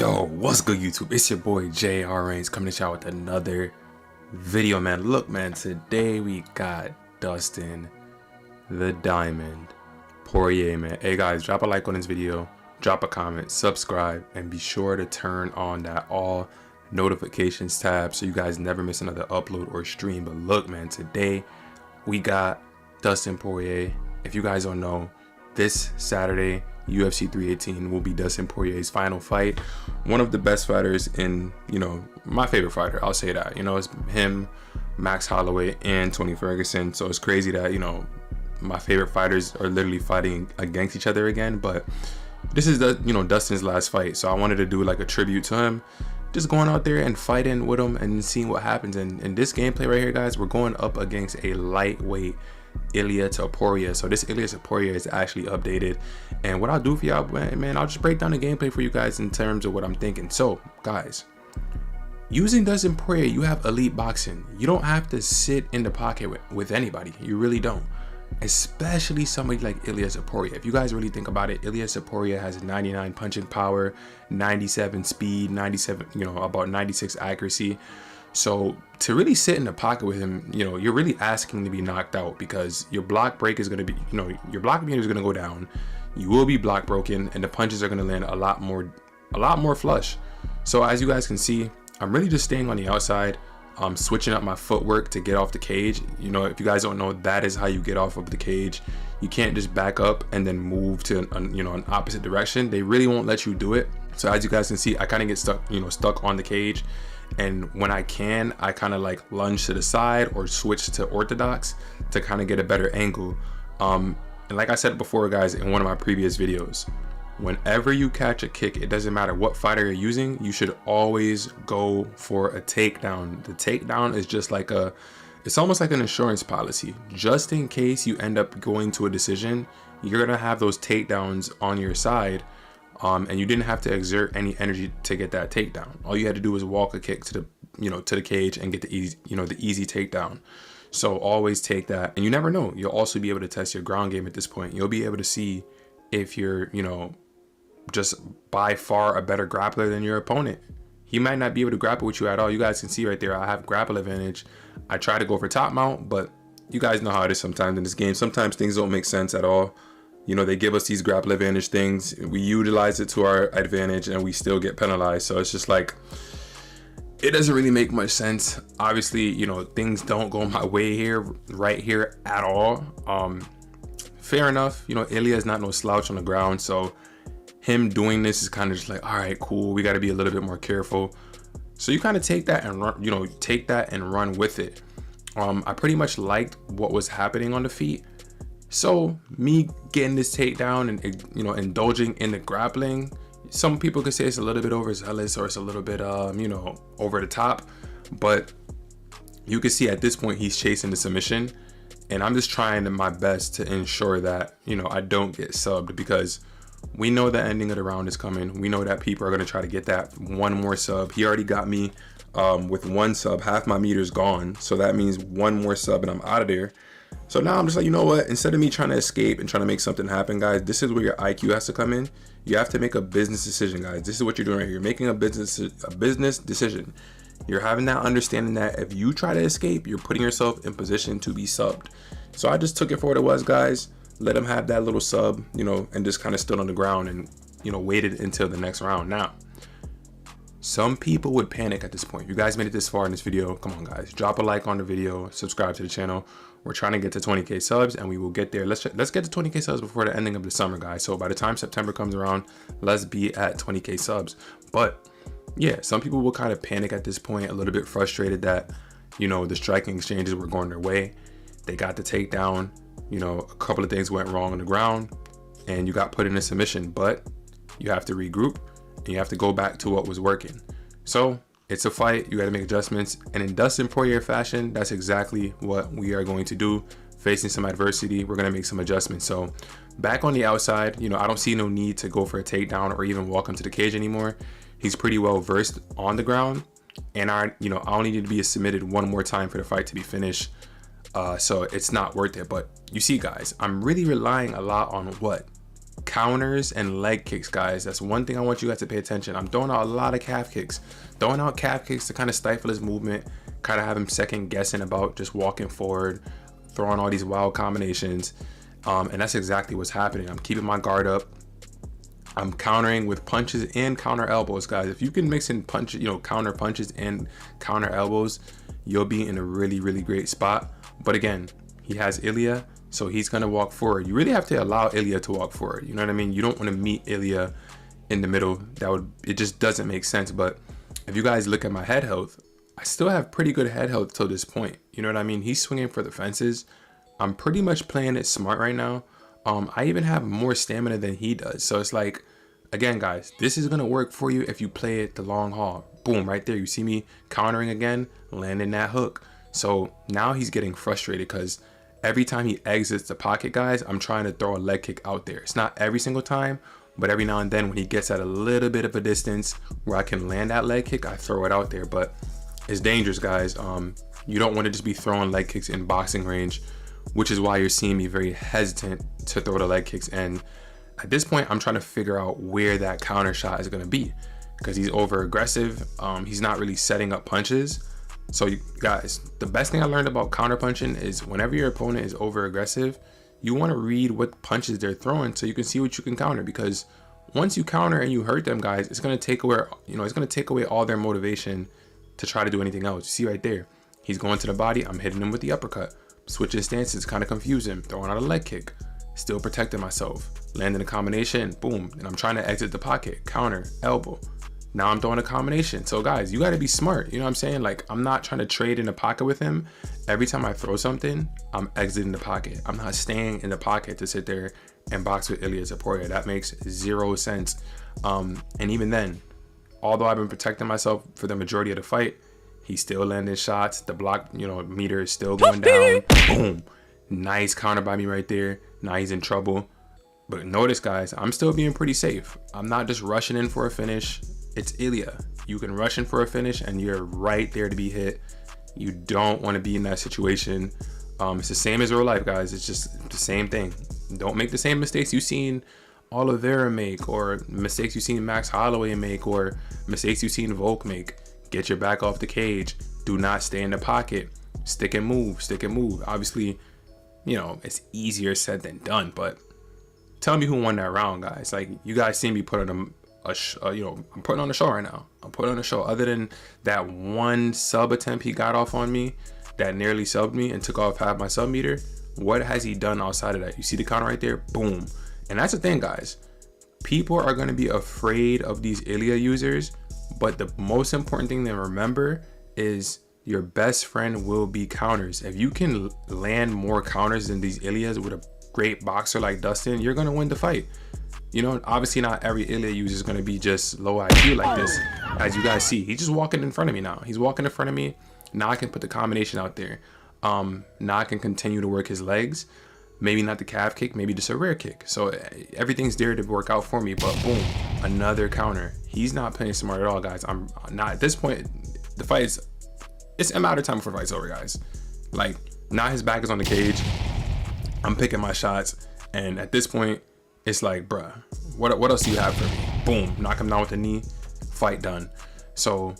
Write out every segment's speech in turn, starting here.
Yo, what's good YouTube? It's your boy JR Reigns coming to y'all with another video, man. Look, man, today we got Dustin the Diamond Poirier, man. Hey guys, drop a like on this video, drop a comment, subscribe, and be sure to turn on that all notifications tab so you guys never miss another upload or stream. But look, man, today we got Dustin Poirier. If you guys don't know, this Saturday UFC 318 will be Dustin Poirier's final fight. One of the best fighters in, my favorite fighter, I'll say that. It's him, Max Holloway, and Tony Ferguson. So it's crazy that, my favorite fighters are literally fighting against each other again. But this is Dustin's last fight, so I wanted to do like a tribute to him, just going out there and fighting with him and seeing what happens. And in this gameplay right here, guys, we're going up against a lightweight Ilia Topuria. So this Ilia Topuria is actually updated, and what I'll do for y'all, man, I'll just break down the gameplay for you guys in terms of what I'm thinking. So guys, using Dustin Poirier, you have elite boxing. You don't have to sit in the pocket with anybody. You really don't, especially somebody like Ilia Topuria. If you guys really think about it, Ilia Topuria has 99 punching power, 97 speed, 97, about 96 accuracy. So to really sit in the pocket with him, you're really asking to be knocked out, because your block break is going to be, your block meter is going to go down. You will be block broken, and the punches are going to land a lot more flush. So as you guys can see, I'm really just staying on the outside. I'm switching up my footwork to get off the cage. If you guys don't know, that is how you get off of the cage. You can't just back up and then move to an opposite direction. They really won't let you do it. So as you guys can see, I kind of get stuck on the cage. And when I kind of like lunge to the side or switch to orthodox to kind of get a better angle. And like I said before, guys, in one of my previous videos, whenever you catch a kick, it doesn't matter what fighter you're using, you should always go for a takedown. The takedown is just like it's almost like an insurance policy. Just in case you end up going to a decision, you're gonna have those takedowns on your side. And you didn't have to exert any energy to get that takedown. All you had to do was walk a kick to the cage and get the easy takedown. So always take that, and you never know. You'll also be able to test your ground game at this point. You'll be able to see if you're, just by far a better grappler than your opponent. He might not be able to grapple with you at all. You guys can see right there, I have grapple advantage. I try to go for top mount, but you guys know how it is sometimes in this game. Sometimes things don't make sense at all. They give us these grapple advantage things. We utilize it to our advantage and we still get penalized. So it's just like, it doesn't really make much sense. Obviously, things don't go my way right here at all. Fair enough. Ilia is not no slouch on the ground. So him doing this is kind of just like, all right, cool. We got to be a little bit more careful. So you kind of take that and run, take that and run with it. I pretty much liked what was happening on the feet. So me getting this takedown and indulging in the grappling, some people could say it's a little bit overzealous or it's a little bit over the top, but you can see at this point he's chasing the submission, and I'm just trying my best to ensure that I don't get subbed, because we know the ending of the round is coming. We know that people are going to try to get that one more sub. He already got me with one sub. Half my meter's gone, so that means one more sub and I'm out of there. So now I'm just like, you know what? Instead of me trying to escape and trying to make something happen, guys, this is where your IQ has to come in. You have to make a business decision, guys. This is what you're doing right here. You're making a business decision. You're having that understanding that if you try to escape, you're putting yourself in position to be subbed. So I just took it for what it was, guys. Let him have that little sub, and just kind of stood on the ground and, waited until the next round. Now, some people would panic at this point. If you guys made it this far in this video, come on, guys, drop a like on the video, subscribe to the channel. We're trying to get to 20K subs, and we will get there. Let's get to 20K subs before the ending of the summer, guys. So by the time September comes around, let's be at 20K subs. But yeah, some people will kind of panic at this point, a little bit frustrated that, the striking exchanges were going their way. They got the takedown, a couple of things went wrong on the ground, and you got put in a submission, but you have to regroup and you have to go back to what was working. So it's a fight, you got to make adjustments, and in Dustin Poirier fashion, that's exactly what we are going to do. Facing some adversity, we're going to make some adjustments. So back on the outside, I don't see no need to go for a takedown or even walk him to the cage anymore. He's pretty well versed on the ground, and I only need to be submitted one more time for the fight to be finished. So it's not worth it. But you see, guys, I'm really relying a lot on what counters and leg kicks, guys. That's one thing I want you guys to pay attention. I'm throwing out a lot of calf kicks. Throwing out calf kicks to kind of stifle his movement, kind of have him second guessing about just walking forward, throwing all these wild combinations. And that's exactly what's happening. I'm keeping my guard up. I'm countering with punches and counter elbows, guys. If you can mix in punch, counter punches and counter elbows, you'll be in a really, really great spot. But again, he has Ilia, so he's gonna walk forward. You really have to allow Ilia to walk forward. You know what I mean? You don't want to meet Ilia in the middle. It just doesn't make sense. But if you guys look at my head health, I still have pretty good head health till this point. You know what I mean? He's swinging for the fences. I'm pretty much playing it smart right now. I even have more stamina than he does. So it's like, again, guys, this is gonna work for you if you play it the long haul. Boom, right there. You see me countering again, landing that hook. So now he's getting frustrated because every time he exits the pocket, guys, I'm trying to throw a leg kick out there. It's not every single time, but every now and then when he gets at a little bit of a distance where I can land that leg kick, I throw it out there. But it's dangerous, guys. You don't want to just be throwing leg kicks in boxing range, which is why you're seeing me very hesitant to throw the leg kicks. And at this point, I'm trying to figure out where that counter shot is going to be because he's over aggressive. He's not really setting up punches. So you guys, the best thing I learned about counter punching is whenever your opponent is over aggressive, you want to read what punches they're throwing so you can see what you can counter, because once you counter and you hurt them, guys, it's going to take away, it's going to take away all their motivation to try to do anything else. You see right there, he's going to the body. I'm hitting him with the uppercut. Switching stances, kind of confuse him, throwing out a leg kick, still protecting myself, landing a combination, boom, and I'm trying to exit the pocket, counter, elbow. Now I'm throwing a combination. So guys, you got to be smart. You know what I'm saying? Like, I'm not trying to trade in the pocket with him. Every time I throw something, I'm exiting the pocket. I'm not staying in the pocket to sit there and box with Ilia Topuria. That makes zero sense. And even then, although I've been protecting myself for the majority of the fight, he's still landing shots. The block, meter is still going down. Boom. Nice counter by me right there. Now he's in trouble. But notice, guys, I'm still being pretty safe. I'm not just rushing in for a finish. It's Ilia. You can rush in for a finish and you're right there to be hit. You don't want to be in that situation. It's the same as real life, guys. It's just the same thing. Don't make the same mistakes you've seen Oliveira make, or mistakes you've seen Max Holloway make, or mistakes you've seen Volk make. Get your back off the cage. Do not stay in the pocket. Stick and move. Stick and move. Obviously, it's easier said than done, but tell me who won that round, guys. Like, you guys see me put on I'm putting on a show right now. I'm putting on a show. Other than that one sub attempt he got off on me that nearly subbed me and took off half my sub meter, what has he done outside of that? You see the counter right there? Boom. And that's the thing, guys. People are going to be afraid of these Ilia users, but the most important thing to remember is your best friend will be counters. If you can land more counters than these Ilias with a great boxer like Dustin, you're going to win the fight. Obviously not every Ilia user is going to be just low IQ like this. As you guys see, he's just walking in front of me now. He's walking in front of me. Now I can put the combination out there. Now I can continue to work his legs. Maybe not the calf kick, maybe just a rear kick. So everything's there to work out for me, but boom, another counter. He's not playing smart at all, guys. I'm not at this point. The fight is, it's a matter of time before the fight's over, guys. Like, now his back is on the cage. I'm picking my shots. And at this point, it's like, bruh, what else do you have for me? Boom, knock him down with the knee, fight done. So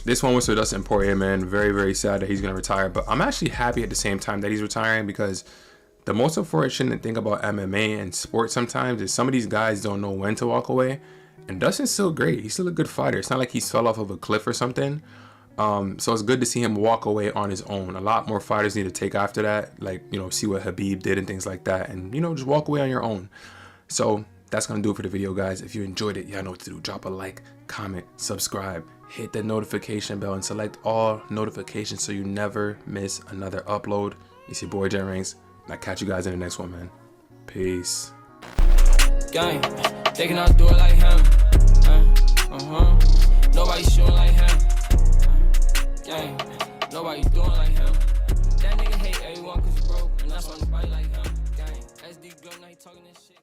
this one was for Dustin Poirier, man. Very, very sad that he's gonna retire, but I'm actually happy at the same time that he's retiring, because the most unfortunate thing about MMA and sports sometimes is some of these guys don't know when to walk away. And Dustin's still great. He's still a good fighter. It's not like he's fell off of a cliff or something. So it's good to see him walk away on his own. A lot more fighters need to take after that, like, see what Habib did and things like that, and just walk away on your own. So that's gonna do it for the video, guys. If you enjoyed it, y'all know what to do. Drop a like, comment, subscribe, hit the notification bell, and select all notifications so you never miss another upload. It's your boy J Ranks, and I'll catch you guys in the next one, man. Peace. Gang, they cannot do it like him. Nobody shooting like him. Gang, nobody doing like him. That nigga hate everyone cause he broke, and that's why nobody like him. Gang, SD Glow, now he talking this shit.